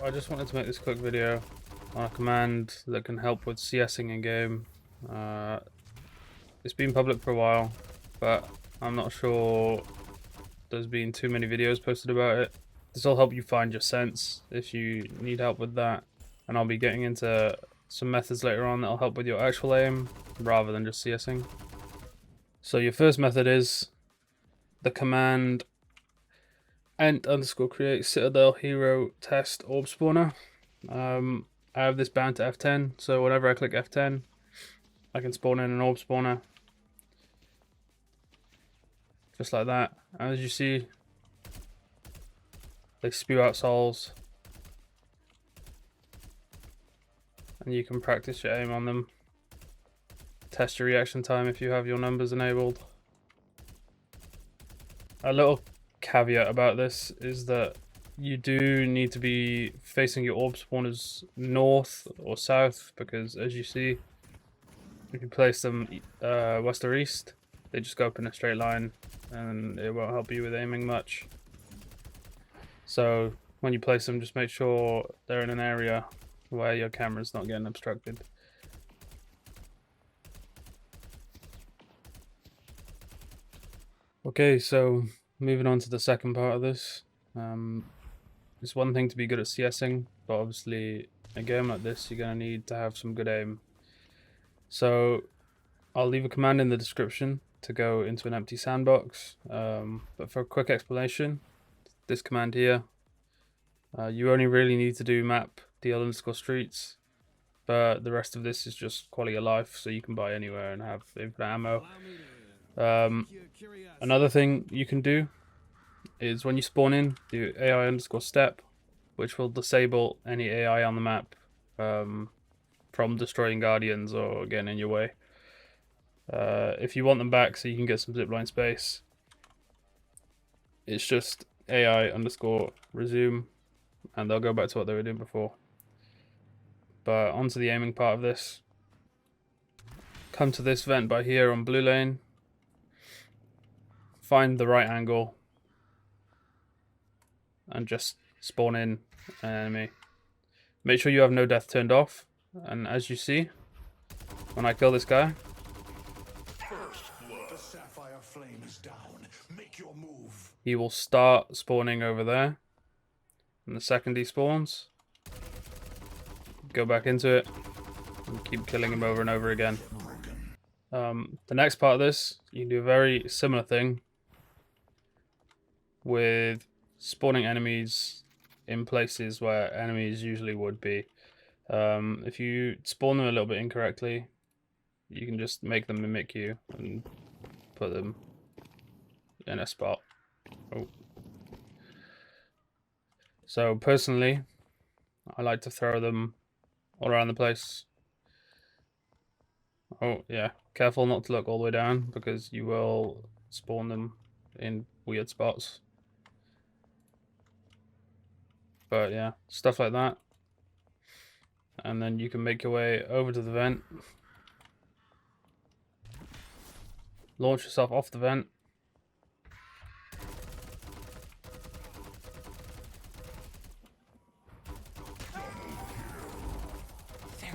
I just wanted to make this quick video on a command that can help with CSing in game. It's been public for a while, but I'm not sure there's been too many videos posted about it. This will help you find your sense if you need help with that, and I'll be getting into some methods later on that'll help with your actual aim rather than just CSing. So your first method is the command ent_create citadel hero test orb spawner. I have this bound to F10, so whenever I click F10, I can spawn in an orb spawner. Just like that. And as you see, they spew out souls. And you can practice your aim on them. Test your reaction time if you have your numbers enabled. A little caveat about this is that you do need to be facing your orb spawners north or south, because as you see, if you place them west or east, they just go up in a straight line and it won't help you with aiming much. So when you place them, just make sure they're in an area where your camera's not getting obstructed. Okay, so moving on to the second part of this. It's one thing to be good at CSing, but obviously a game like this, you're going to need to have some good aim. So I'll leave a command in the description to go into an empty sandbox. But for a quick explanation, this command here, you only really need to do map DL_streets, but the rest of this is just quality of life, so you can buy anywhere and have infinite ammo. Another thing you can do is when you spawn in, do AI_step, which will disable any AI on the map from destroying guardians or getting in your way. If you want them back so you can get some zipline space, it's just AI_resume, and they'll go back to what they were doing before. But onto the aiming part of this. Come to this vent by here on blue lane. Find the right angle and just spawn in an enemy. Make sure you have no death turned off, and as you see, when I kill this guy, he will start spawning over there, and the second he spawns, go back into it and keep killing him over and over again. The next part of this, you can do a very similar thing with spawning enemies in places where enemies usually would be. If you spawn them a little bit incorrectly, you can just make them mimic you and put them in a spot. Oh. So personally, I like to throw them all around the place. Oh yeah, careful not to look all the way down, because you will spawn them in weird spots. But yeah, stuff like that. And then you can make your way over to the vent. Launch yourself off the vent.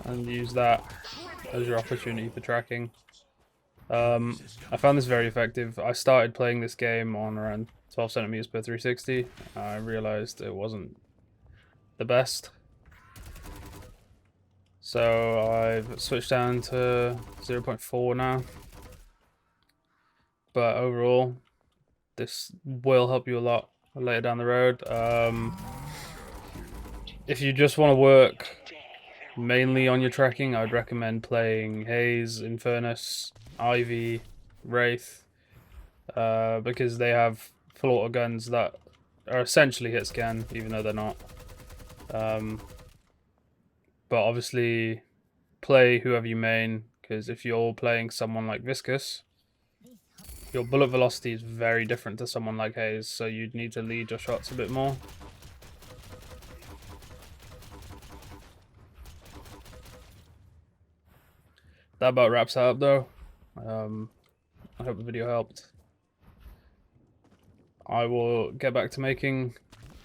And use that as your opportunity for tracking. I found this very effective. I started playing this game on around 12 centimeters per 360. I realized it wasn't the best, so I've switched down to 0.4 now. But overall, this will help you a lot later down the road. If you just want to work mainly on your tracking, I'd recommend playing Haze, Infernus, Ivy, Wraith, because they have full auto guns that are essentially hit scan, even though they're not. But obviously play whoever you main, because if you're playing someone like Viscous, your bullet velocity is very different to someone like Haze, so you'd need to lead your shots a bit more. That about wraps that up though. I hope the video helped. I will get back to making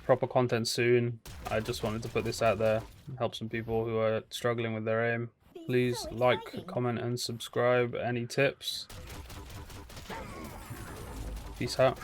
proper content soon. I just wanted to put this out there, help some people who are struggling with their aim. Please like, comment, and subscribe. Any tips? Peace out.